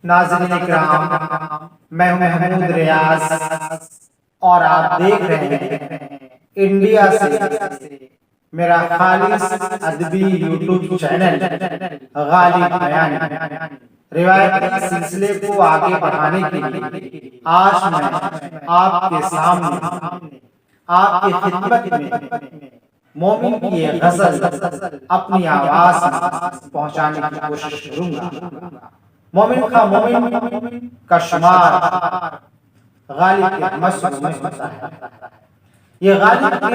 ناظرین اکرام، میں ہوں محمود ریاض اور آپ دیکھ رہے ہیں انڈیا سے میرا خالص ادبی یوٹیوب چینل غالب بیانی۔ روایتی سلسلے کو آگے بڑھانے کے لیے آج میں آپ کے سامنے آپ کی خدمت میں مومن کی یہ غزل اپنی آواز میں پہنچانے کی کوشش کروں گا۔ مومن کا شمار غالب کے حمص میں ہوتا ہے۔ یہ غالب کے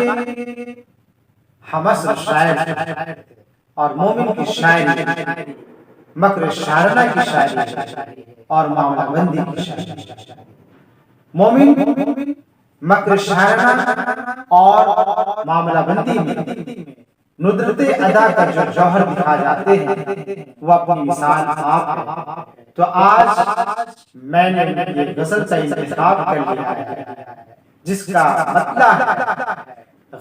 حمص شاعر اور مومن کی شاعری مکر شاعرانہ کی شاعری اور معاملہ بندی کی شاعری۔ مومن مکر شاعرانہ اور معاملہ بندی میں ندرت ادا کا جو جوہر دکھا جاتے ہیں وہ اپنی مثال آپ ہے۔ تو آج میں نے یہ غزل کا انتخاب کر لیا ہے جس کا مطلب ہے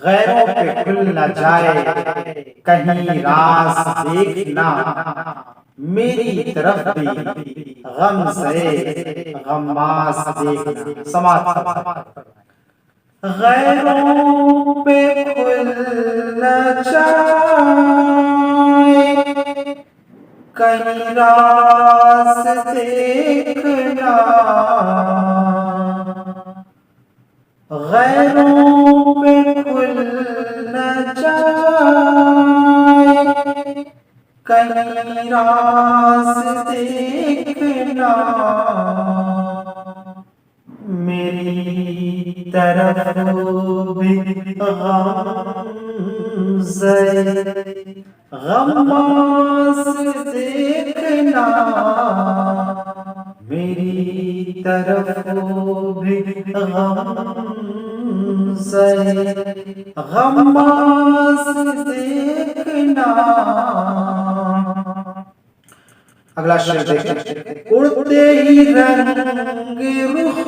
غیروں پہ کھل نہ جائے کہیں راز دیکھنا، میری طرف بھی غم سے غماز دیکھنا۔ سماعت غیروں پہ کھل نہ جائے کہیں راز دیکھنا، غیروں پہ کھل نہ جائے کہیں راز دیکھنا، میری طرف بھی غم سے غماز دیکھنا، میری طرف بھی غم سے غماز دیکھنا۔ اگلا شعر دیکھیں۔ اڑتے ہی رنگ رخ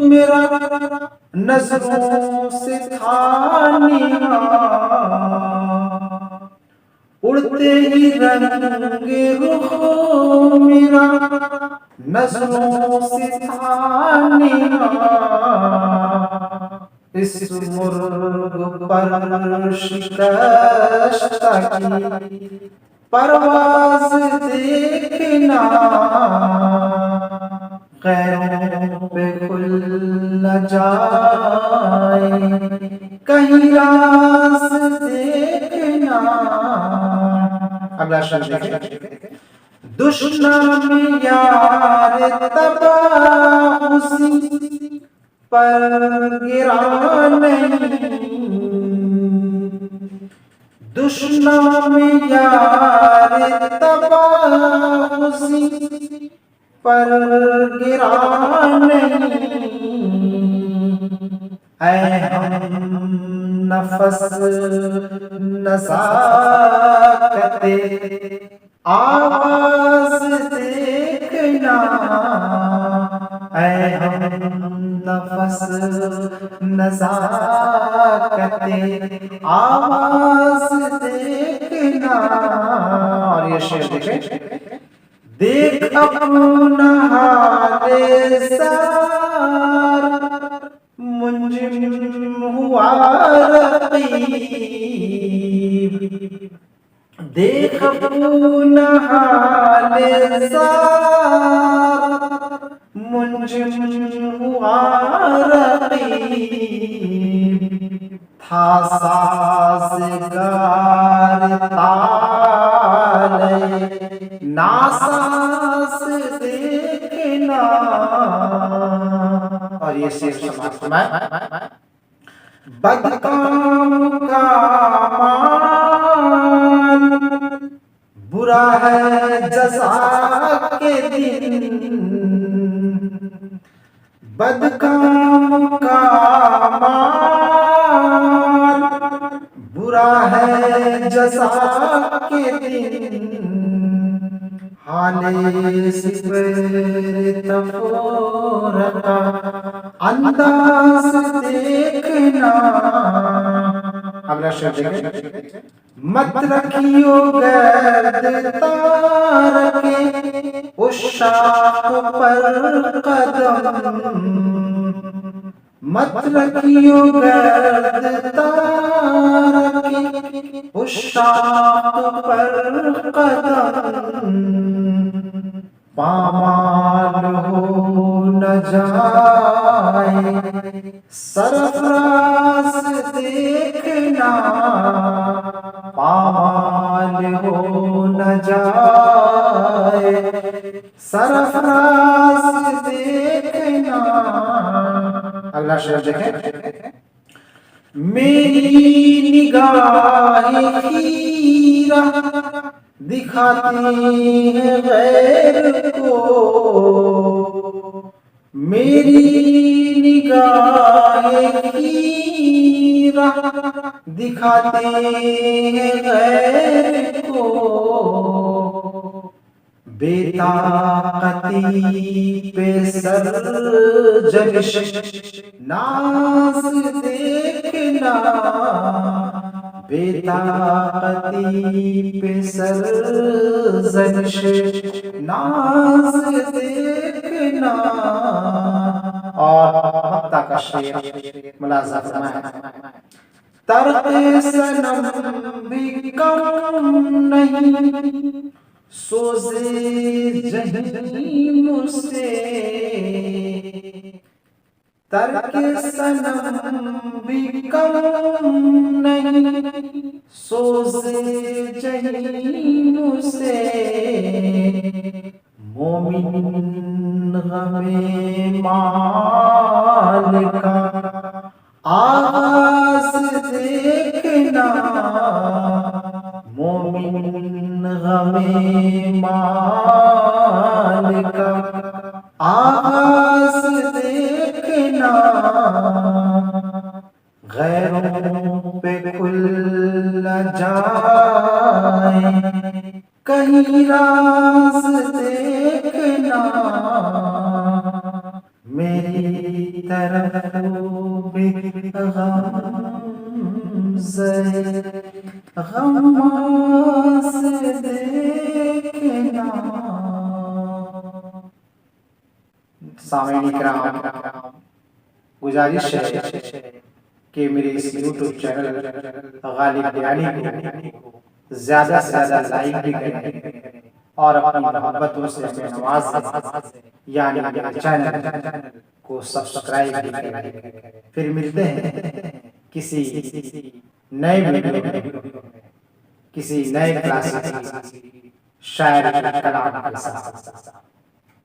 میرا نظروں سے تھا نہاں، اڑتے ہی رنگ رخ میرا نظروں سے تھا نہاں، اس مرغ پر شکستہ کی پرواز دیکھنا، غیروں پہ کھل نہ جائے کہیں راز دیکھنا۔ اگلا شعر دیکھیں۔ دشمن یار تباہ اسی پر گرا نہیں، دشمن یار تباہ اسی پر گرا نہیں، اے ہم نفس نزاکت آواز دیکھنا، اے ہم نفس نزاکت آواز دیکھنا۔ اور یہ شعر دیکھیں۔ دیکھ اپنا حال زار منجم ہوا رقیب، دیکھ اپنا حال زار منجم ہوا رقیب، تھا سازگار تال ناساز دیکھنا۔ اور یہ شعر سماعت فرمائیں۔ بدکام کا مال برا ہے جزا کے دن، بدکام کا مال برا ہے جزا کے دن، حال سپر تفرقہ انداز دیکھنا۔ اگلا شعر دیکھیں۔ مت رکھیو گرد تار کے عشاق پر قدم مت رکھیو گرد تار کی، عشاق پر قدم پامال ہو نہ جائے، سرفراز دیکھنا پامال ہو نہ جائے، سرفراز دیکھنا۔ اگلا شعر دیکھیں، میری نگاہ خیرہ دکھاتی ہے غیر کو، میری نگاہ خیرہ دکھاتی ہے غیر کو، بے طاقتی پہ سرجنش ناز دیکھنا، بے طاقتی پہ سرزنش ناز دیکھنا۔ اور مقطع کا شعر ملاحظہ فرمائیں، ترک صنم بھی کم نہیں سوزے جہنم سے، ترک صنم بھی کم نہیں سوزے جہنم سے، مومن غم مال کا آغاز دیکھنا، مومن غم مال کا آغاز دیکھنا، غیروں پہ کھل نہ جائے کہیں راز دیکھنا، میری طرف بھی غم سے غماز دیکھنا۔ سامعین کرام، گزارش ہے کہ میرے اس یوٹیوب چینل غالب دیانی کو زیادہ سے زیادہ لائک بھی کریں اور اپنی محبتوں سے ہمیں نوازیں، یعنی میرے چینل کو سبسکرائب بھی کریں۔ پھر ملتے ہیں کسی نئے ویڈیو میں، کسی نئے کلاس کی شاعری کے کلام کے ساتھ۔